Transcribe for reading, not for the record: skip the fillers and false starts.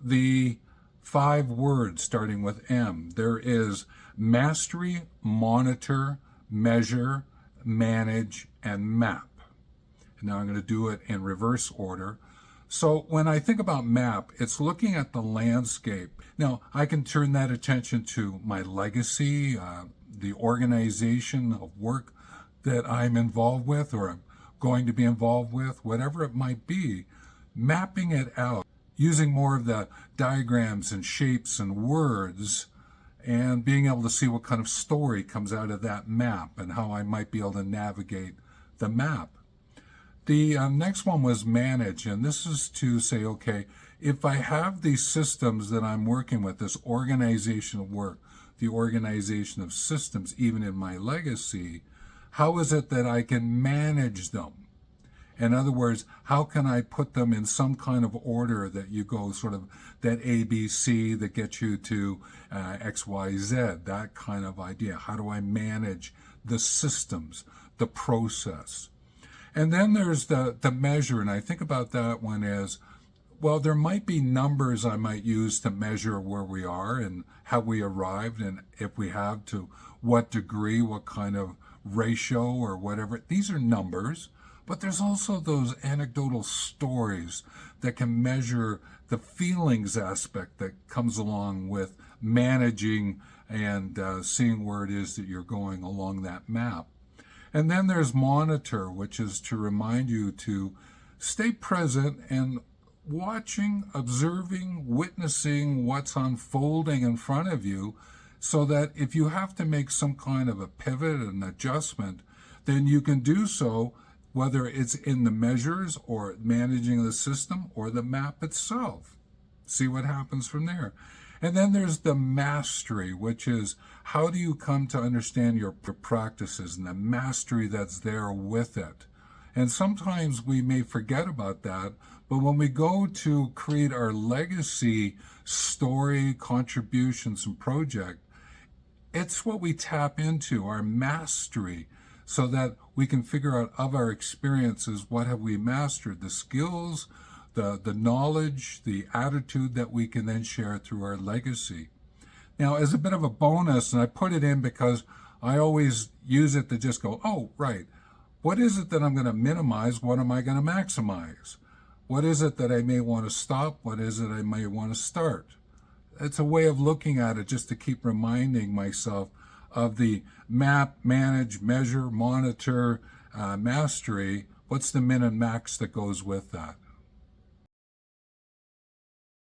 The 5 words starting with M. There is mastery, monitor, measure, manage, and map. And now I'm going to do it in reverse order. So when I think about map, it's looking at the landscape. Now, I can turn that attention to my legacy, the organization of work that I'm involved with or I'm going to be involved with, whatever it might be, mapping it out, using more of the diagrams and shapes and words, and being able to see what kind of story comes out of that map and how I might be able to navigate the map. The next one was manage, and this is to say, okay, if I have these systems that I'm working with, this organization of work, the organization of systems, even in my legacy, how is it that I can manage them? In other words, how can I put them in some kind of order that you go sort of that ABC that gets you to XYZ, that kind of idea. How do I manage the systems, the process? And then there's the measure, and I think about that one as, well, there might be numbers I might use to measure where we are and how we arrived, and if we have, to what degree, what kind of ratio or whatever. These are numbers, but there's also those anecdotal stories that can measure the feelings aspect that comes along with managing and seeing where it is that you're going along that map. And then there's monitor, which is to remind you to stay present and watching, observing, witnessing what's unfolding in front of you, so that if you have to make some kind of a pivot, an adjustment, then you can do so, whether it's in the measures or managing the system or the map itself. See what happens from there. And then there's the mastery, which is how do you come to understand your practices and the mastery that's there with it. And sometimes we may forget about that, but when we go to create our legacy story, contributions, and project, it's what we tap into, our mastery, so that we can figure out of our experiences, what have we mastered, the skills, the knowledge, the attitude that we can then share through our legacy. Now, as a bit of a bonus, and I put it in because I always use it to just go, oh, right, what is it that I'm going to minimize? What am I going to maximize? What is it that I may want to stop? What is it I may want to start? It's a way of looking at it just to keep reminding myself of the map, manage, measure, monitor, mastery. What's the min and max that goes with that?